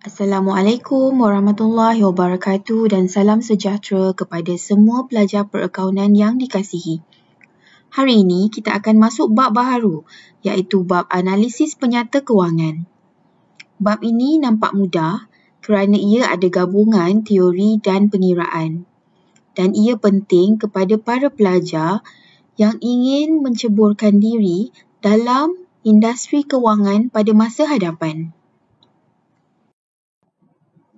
Assalamualaikum warahmatullahi wabarakatuh dan salam sejahtera kepada semua pelajar perakaunan yang dikasihi. Hari ini kita akan masuk bab baharu iaitu bab analisis penyata kewangan. Bab ini nampak mudah kerana ia ada gabungan teori dan pengiraan dan ia penting kepada para pelajar yang ingin menceburkan diri dalam industri kewangan pada masa hadapan.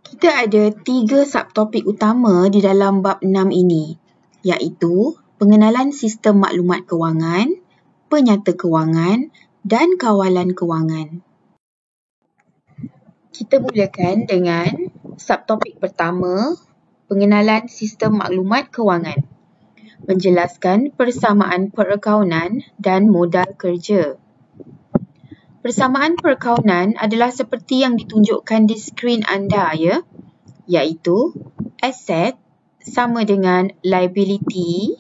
Kita ada 3 subtopik utama di dalam bab 6 ini, iaitu pengenalan sistem maklumat kewangan, penyata kewangan dan kawalan kewangan. Kita mulakan dengan subtopik pertama, pengenalan sistem maklumat kewangan. Menjelaskan persamaan perakaunan dan modal kerja. Persamaan perakaunan adalah seperti yang ditunjukkan di skrin anda iaitu aset sama dengan liability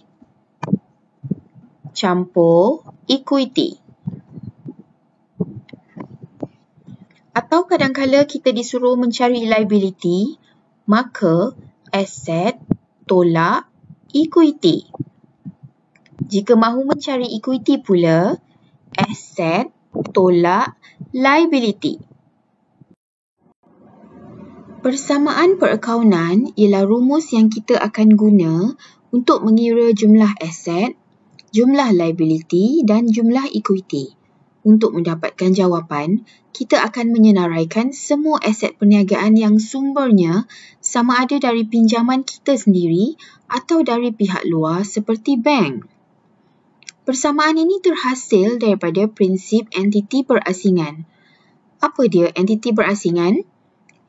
campur equity. Atau kadang-kala kita disuruh mencari liability, maka aset tolak equity. Jika mahu mencari equity pula, aset tolak liability. Persamaan perakaunan ialah rumus yang kita akan guna untuk mengira jumlah aset, jumlah liability dan jumlah equity. Untuk mendapatkan jawapan, kita akan menyenaraikan semua aset perniagaan yang sumbernya sama ada dari pinjaman kita sendiri atau dari pihak luar seperti bank. Persamaan ini terhasil daripada prinsip entiti berasingan. Apa dia entiti berasingan?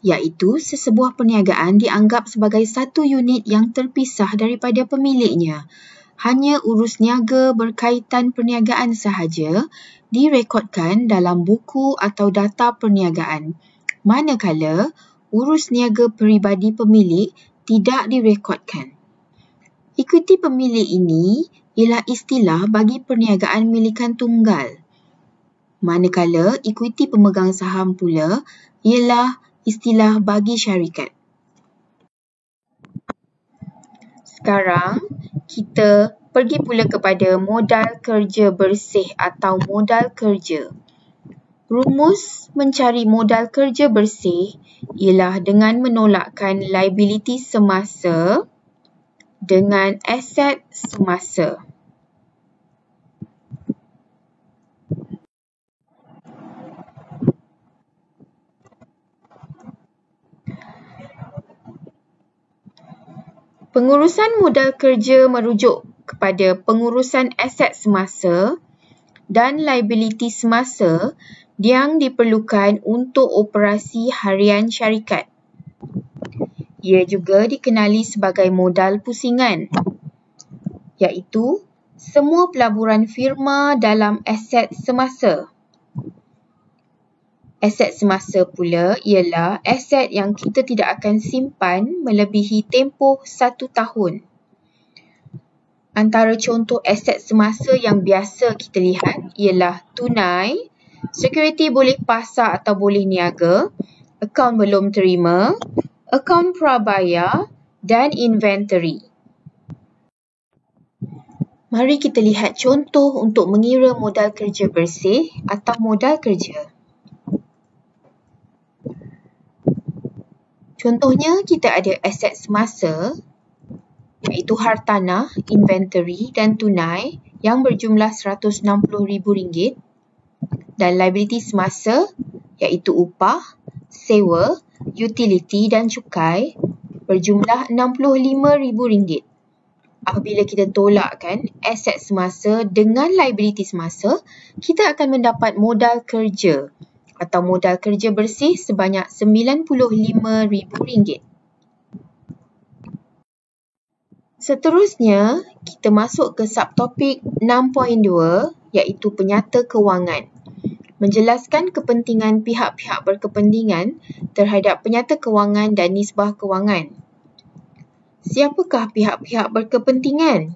Iaitu sesebuah perniagaan dianggap sebagai satu unit yang terpisah daripada pemiliknya. Hanya urus niaga berkaitan perniagaan sahaja direkodkan dalam buku atau data perniagaan. Manakala urus niaga peribadi pemilik tidak direkodkan. Ekuiti pemilik ini ialah istilah bagi perniagaan milikan tunggal. Manakala ekuiti pemegang saham pula ialah istilah bagi syarikat. Sekarang kita pergi pula kepada modal kerja bersih atau modal kerja. Rumus mencari modal kerja bersih ialah dengan menolakkan liability semasa dengan aset semasa. Pengurusan modal kerja merujuk kepada pengurusan aset semasa dan liability semasa yang diperlukan untuk operasi harian syarikat. Ia juga dikenali sebagai modal pusingan, iaitu semua pelaburan firma dalam aset semasa. Aset semasa pula ialah aset yang kita tidak akan simpan melebihi tempoh 1 tahun. Antara contoh aset semasa yang biasa kita lihat ialah tunai, security boleh pasar atau boleh niaga, akaun belum terima, akaun prabayar dan inventory. Mari kita lihat contoh untuk mengira modal kerja bersih atau modal kerja. Contohnya, kita ada aset semasa iaitu hartanah, inventory dan tunai yang berjumlah RM160,000 dan liability semasa iaitu upah, sewa, utility dan cukai berjumlah RM65,000. Apabila kita tolakkan aset semasa dengan liability semasa, kita akan mendapat modal kerja atau modal kerja bersih sebanyak RM95,000. Seterusnya, kita masuk ke subtopik 6.2 iaitu penyata kewangan. Menjelaskan kepentingan pihak-pihak berkepentingan terhadap penyata kewangan dan nisbah kewangan. Siapakah pihak-pihak berkepentingan?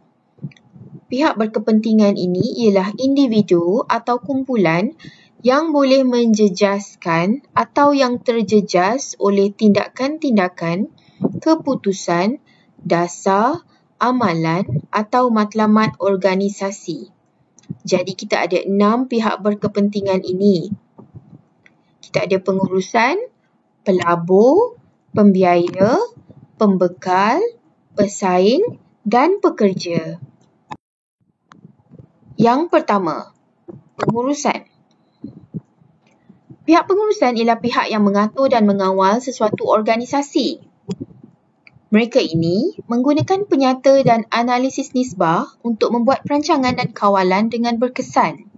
Pihak berkepentingan ini ialah individu atau kumpulan yang boleh menjejaskan atau yang terjejas oleh tindakan-tindakan, keputusan, dasar, amalan atau matlamat organisasi. Jadi kita ada 6 pihak berkepentingan ini. Kita ada pengurusan, pelabur, pembiaya, pembekal, pesaing dan pekerja. Yang pertama, pengurusan. Pihak pengurusan ialah pihak yang mengatur dan mengawal sesuatu organisasi. Mereka ini menggunakan penyata dan analisis nisbah untuk membuat perancangan dan kawalan dengan berkesan.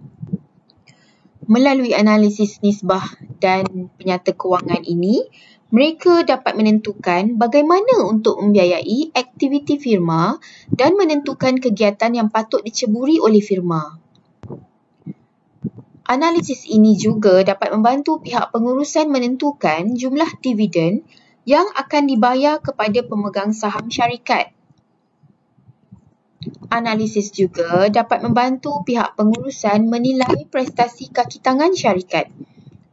Melalui analisis nisbah dan penyata kewangan ini, mereka dapat menentukan bagaimana untuk membiayai aktiviti firma dan menentukan kegiatan yang patut diceburi oleh firma. Analisis ini juga dapat membantu pihak pengurusan menentukan jumlah dividen yang akan dibayar kepada pemegang saham syarikat. Analisis juga dapat membantu pihak pengurusan menilai prestasi kaki tangan syarikat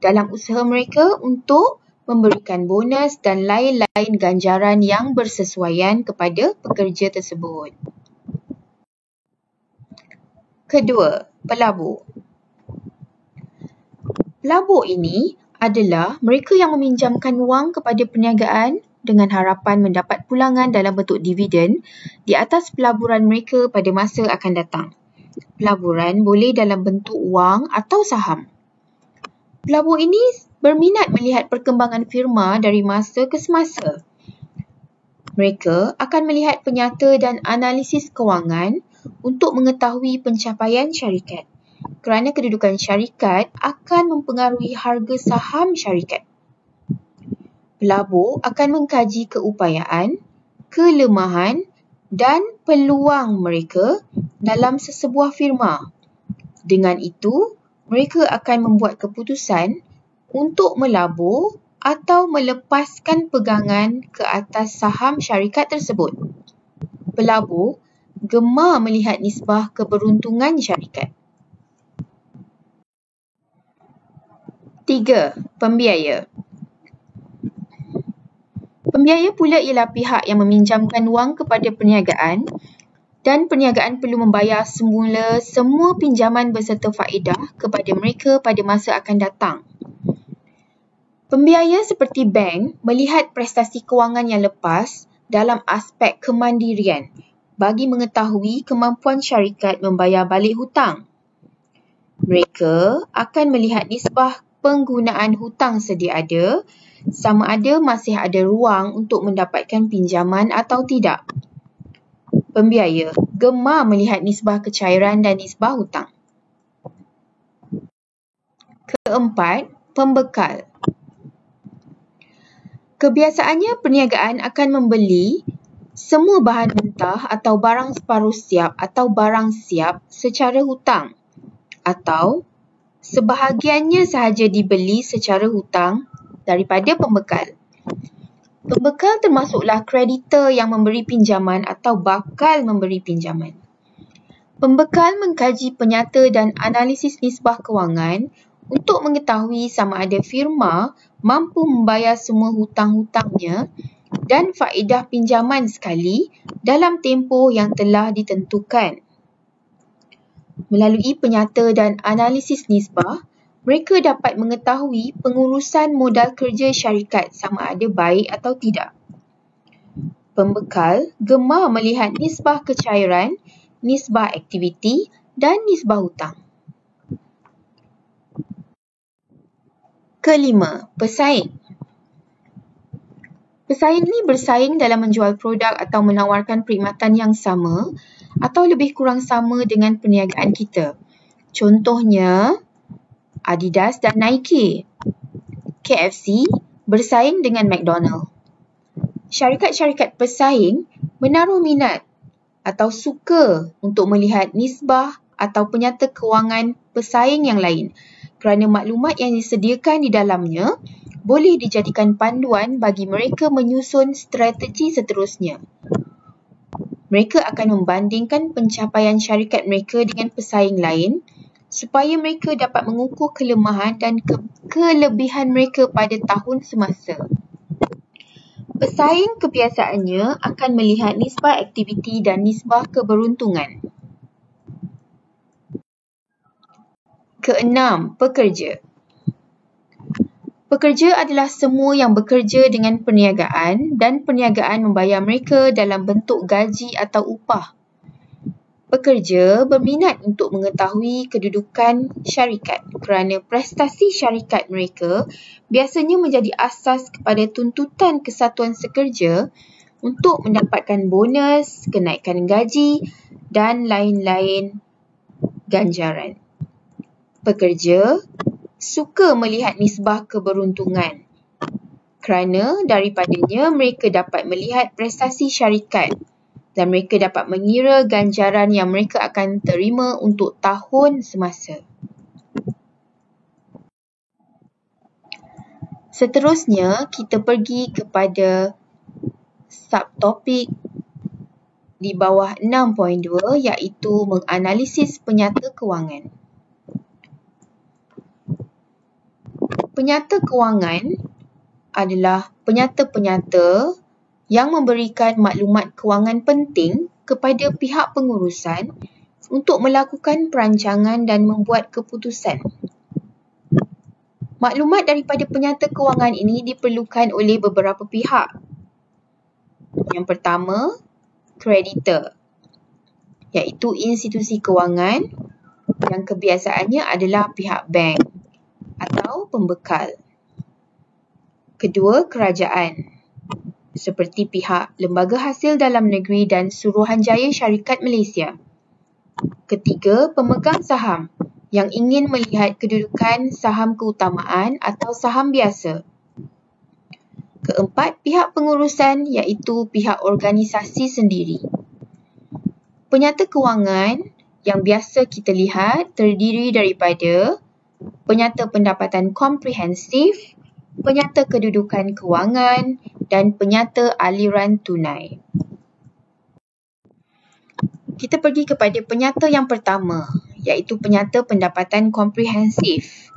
dalam usaha mereka untuk memberikan bonus dan lain-lain ganjaran yang bersesuaian kepada pekerja tersebut. Kedua, pelabur. Pelabur ini adalah mereka yang meminjamkan wang kepada perniagaan dengan harapan mendapat pulangan dalam bentuk dividen di atas pelaburan mereka pada masa akan datang. Pelaburan boleh dalam bentuk wang atau saham. Pelabur ini berminat melihat perkembangan firma dari masa ke semasa. Mereka akan melihat penyata dan analisis kewangan untuk mengetahui pencapaian syarikat. Kerana kedudukan syarikat akan mempengaruhi harga saham syarikat. Pelabur akan mengkaji keupayaan, kelemahan dan peluang mereka dalam sesebuah firma. Dengan itu, mereka akan membuat keputusan untuk melabur atau melepaskan pegangan ke atas saham syarikat tersebut. Pelabur gemar melihat nisbah keberuntungan syarikat. 3. Pembiaya. Pembiaya pula ialah pihak yang meminjamkan wang kepada perniagaan dan perniagaan perlu membayar semula semua pinjaman berserta faedah kepada mereka pada masa akan datang. Pembiaya seperti bank melihat prestasi kewangan yang lepas dalam aspek kemandirian bagi mengetahui kemampuan syarikat membayar balik hutang. Mereka akan melihat nisbah penggunaan hutang sedia ada, sama ada masih ada ruang untuk mendapatkan pinjaman atau tidak. Pembiaya gemar melihat nisbah kecairan dan nisbah hutang. Keempat, pembekal. Kebiasaannya perniagaan akan membeli semua bahan mentah atau barang separuh siap atau barang siap secara hutang atau sebahagiannya sahaja dibeli secara hutang daripada pembekal. Pembekal termasuklah kreditor yang memberi pinjaman atau bakal memberi pinjaman. Pembekal mengkaji penyata dan analisis nisbah kewangan untuk mengetahui sama ada firma mampu membayar semua hutang-hutangnya dan faedah pinjaman sekali dalam tempoh yang telah ditentukan. Melalui penyata dan analisis nisbah, mereka dapat mengetahui pengurusan modal kerja syarikat sama ada baik atau tidak. Pembekal gemar melihat nisbah kecairan, nisbah aktiviti dan nisbah hutang. Kelima, pesaing. Pesaing ini bersaing dalam menjual produk atau menawarkan perkhidmatan yang sama atau lebih kurang sama dengan perniagaan kita. Contohnya, Adidas dan Nike. KFC bersaing dengan McDonald. Syarikat-syarikat pesaing menaruh minat atau suka untuk melihat nisbah atau penyata kewangan pesaing yang lain kerana maklumat yang disediakan di dalamnya boleh dijadikan panduan bagi mereka menyusun strategi seterusnya. Mereka akan membandingkan pencapaian syarikat mereka dengan pesaing lain supaya mereka dapat mengukur kelemahan dan kelebihan mereka pada tahun semasa. Pesaing kebiasaannya akan melihat nisbah aktiviti dan nisbah keberuntungan. Keenam, pekerja. Pekerja adalah semua yang bekerja dengan perniagaan dan perniagaan membayar mereka dalam bentuk gaji atau upah. Pekerja berminat untuk mengetahui kedudukan syarikat kerana prestasi syarikat mereka biasanya menjadi asas kepada tuntutan kesatuan sekerja untuk mendapatkan bonus, kenaikan gaji dan lain-lain ganjaran. Pekerja suka melihat nisbah keberuntungan kerana daripadanya mereka dapat melihat prestasi syarikat dan mereka dapat mengira ganjaran yang mereka akan terima untuk tahun semasa. Seterusnya, kita pergi kepada subtopik di bawah 6.2 iaitu menganalisis penyata kewangan. Penyata kewangan adalah penyata-penyata yang memberikan maklumat kewangan penting kepada pihak pengurusan untuk melakukan perancangan dan membuat keputusan. Maklumat daripada penyata kewangan ini diperlukan oleh beberapa pihak. Yang pertama, kreditor, iaitu institusi kewangan yang kebiasaannya adalah pihak bank atau pembekal. Kedua, kerajaan, seperti pihak Lembaga Hasil Dalam Negeri dan Suruhanjaya Syarikat Malaysia. Ketiga, pemegang saham yang ingin melihat kedudukan saham keutamaan atau saham biasa. Keempat, pihak pengurusan iaitu pihak organisasi sendiri. Penyata kewangan yang biasa kita lihat terdiri daripada penyata pendapatan komprehensif, penyata kedudukan kewangan dan penyata aliran tunai. Kita pergi kepada penyata yang pertama, iaitu penyata pendapatan komprehensif.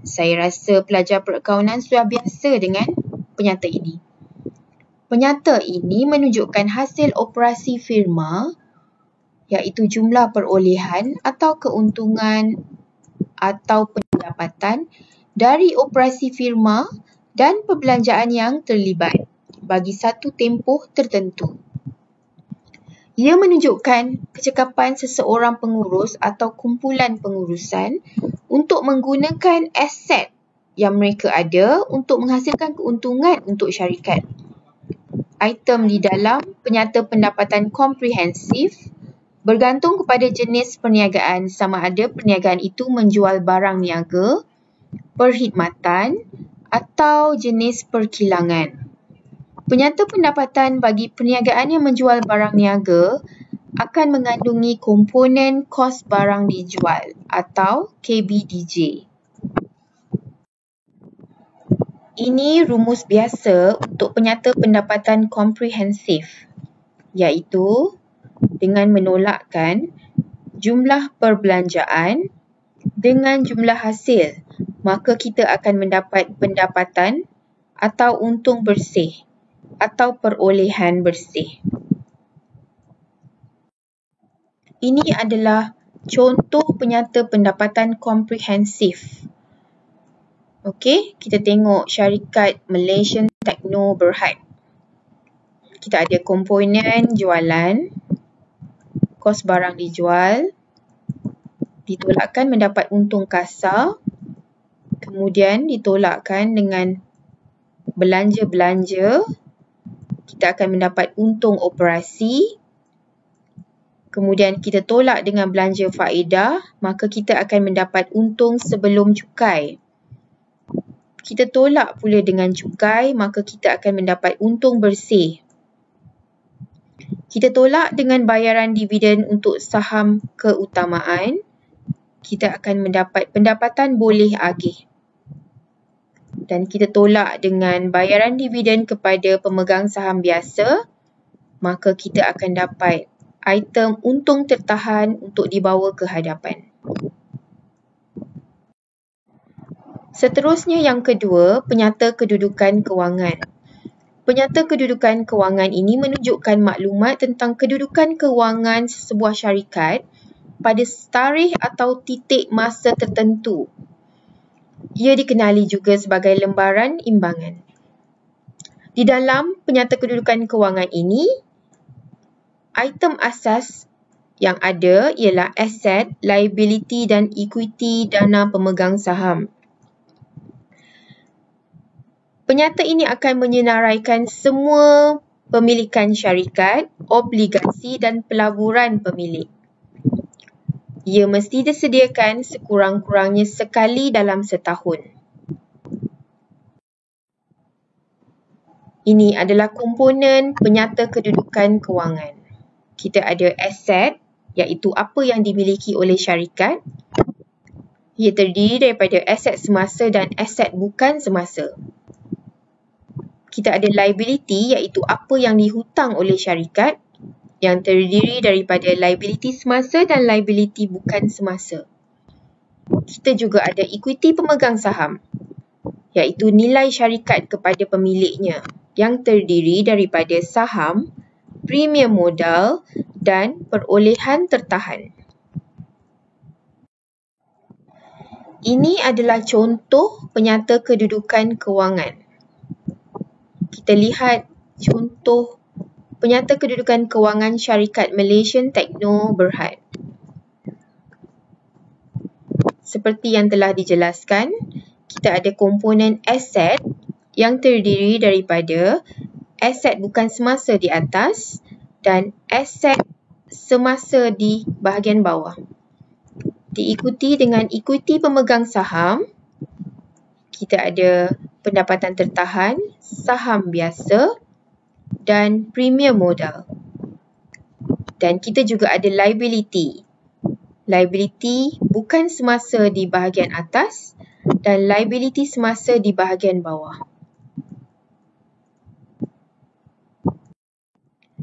Saya rasa pelajar perakaunan sudah biasa dengan penyata ini. Penyata ini menunjukkan hasil operasi firma, iaitu jumlah perolehan atau keuntungan atau pendapatan dari operasi firma dan perbelanjaan yang terlibat bagi satu tempoh tertentu. Ia menunjukkan kecekapan seseorang pengurus atau kumpulan pengurusan untuk menggunakan aset yang mereka ada untuk menghasilkan keuntungan untuk syarikat. Item di dalam penyata pendapatan komprehensif bergantung kepada jenis perniagaan, sama ada perniagaan itu menjual barang niaga, perkhidmatan atau jenis perkilangan. Penyata pendapatan bagi perniagaan yang menjual barang niaga akan mengandungi komponen kos barang dijual atau KBDJ. Ini rumus biasa untuk penyata pendapatan komprehensif, iaitu dengan menolakkan jumlah perbelanjaan dengan jumlah hasil, maka kita akan mendapat pendapatan atau untung bersih atau perolehan bersih. Ini adalah contoh penyata pendapatan komprehensif. Okey, kita tengok syarikat Malaysian Techno Berhad. Kita ada komponen jualan, kos barang dijual, ditolakkan mendapat untung kasar, kemudian ditolakkan dengan belanja-belanja, kita akan mendapat untung operasi, kemudian kita tolak dengan belanja faedah, maka kita akan mendapat untung sebelum cukai. Kita tolak pula dengan cukai, maka kita akan mendapat untung bersih. Kita tolak dengan bayaran dividen untuk saham keutamaan, kita akan mendapat pendapatan boleh agih. Dan kita tolak dengan bayaran dividen kepada pemegang saham biasa, maka kita akan dapat item untung tertahan untuk dibawa ke hadapan. Seterusnya yang kedua, penyata kedudukan kewangan. Penyata kedudukan kewangan ini menunjukkan maklumat tentang kedudukan kewangan sebuah syarikat pada tarikh atau titik masa tertentu. Ia dikenali juga sebagai lembaran imbangan. Di dalam penyata kedudukan kewangan ini, item asas yang ada ialah aset, liability dan equity dana pemegang saham. Penyata ini akan menyenaraikan semua pemilikan syarikat, obligasi dan pelaburan pemilik. Ia mesti disediakan sekurang-kurangnya sekali dalam setahun. Ini adalah komponen penyata kedudukan kewangan. Kita ada aset, iaitu apa yang dimiliki oleh syarikat. Ia terdiri daripada aset semasa dan aset bukan semasa. Kita ada liability, iaitu apa yang dihutang oleh syarikat, yang terdiri daripada liability semasa dan liability bukan semasa. Kita juga ada equity pemegang saham, iaitu nilai syarikat kepada pemiliknya, yang terdiri daripada saham, premium modal dan perolehan tertahan. Ini adalah contoh penyata kedudukan kewangan. Kita lihat contoh penyata kedudukan kewangan syarikat Malaysian Techno Berhad. Seperti yang telah dijelaskan, kita ada komponen aset yang terdiri daripada aset bukan semasa di atas dan aset semasa di bahagian bawah. Diikuti dengan equity pemegang saham, kita ada pendapatan tertahan, saham biasa dan premium modal. Dan kita juga ada liability. Liability bukan semasa di bahagian atas dan liability semasa di bahagian bawah.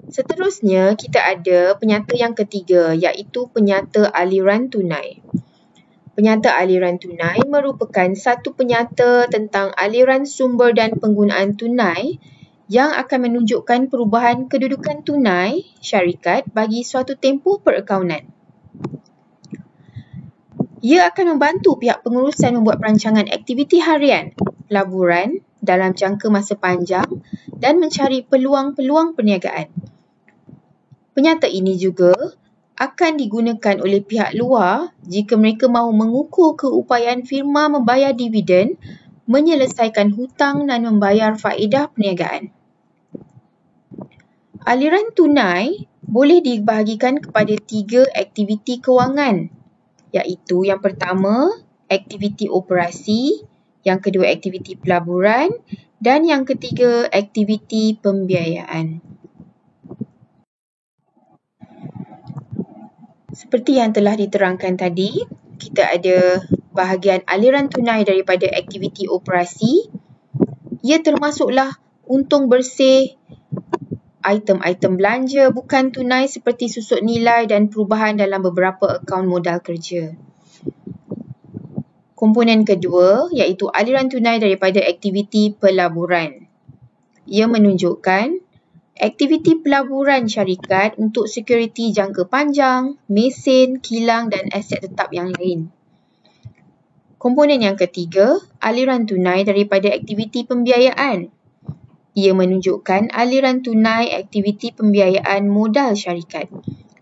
Seterusnya, kita ada penyata yang ketiga, iaitu penyata aliran tunai. Penyata aliran tunai merupakan satu penyata tentang aliran sumber dan penggunaan tunai yang akan menunjukkan perubahan kedudukan tunai syarikat bagi suatu tempoh perakaunan. Ia akan membantu pihak pengurusan membuat perancangan aktiviti harian, pelaburan dalam jangka masa panjang dan mencari peluang-peluang perniagaan. Penyata ini juga akan digunakan oleh pihak luar jika mereka mahu mengukur keupayaan firma membayar dividen, menyelesaikan hutang dan membayar faedah perniagaan. Aliran tunai boleh dibahagikan kepada 3 aktiviti kewangan, iaitu yang pertama, aktiviti operasi, yang kedua, aktiviti pelaburan dan yang ketiga, aktiviti pembiayaan. Seperti yang telah diterangkan tadi, kita ada bahagian aliran tunai daripada aktiviti operasi. Ia termasuklah untung bersih, item-item belanja bukan tunai seperti susut nilai dan perubahan dalam beberapa akaun modal kerja. Komponen kedua iaitu aliran tunai daripada aktiviti pelaburan. Ia menunjukkan aktiviti pelaburan syarikat untuk sekuriti jangka panjang, mesin, kilang dan aset tetap yang lain. Komponen yang ketiga, aliran tunai daripada aktiviti pembiayaan. Ia menunjukkan aliran tunai aktiviti pembiayaan modal syarikat,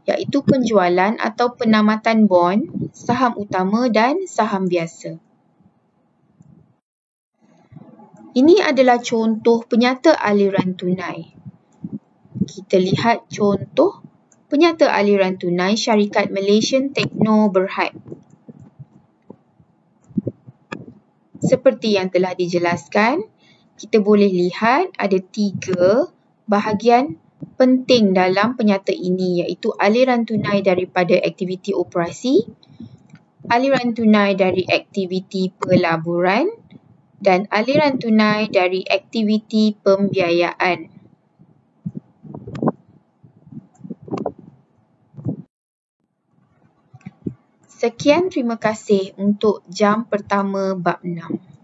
iaitu penjualan atau penamatan bond, saham utama dan saham biasa. Ini adalah contoh penyata aliran tunai. Kita lihat contoh penyata aliran tunai syarikat Malaysian Techno Berhad. Seperti yang telah dijelaskan, kita boleh lihat ada 3 bahagian penting dalam penyata ini, iaitu aliran tunai daripada aktiviti operasi, aliran tunai dari aktiviti pelaburan dan aliran tunai dari aktiviti pembiayaan. Sekian, terima kasih untuk jam pertama bab 6.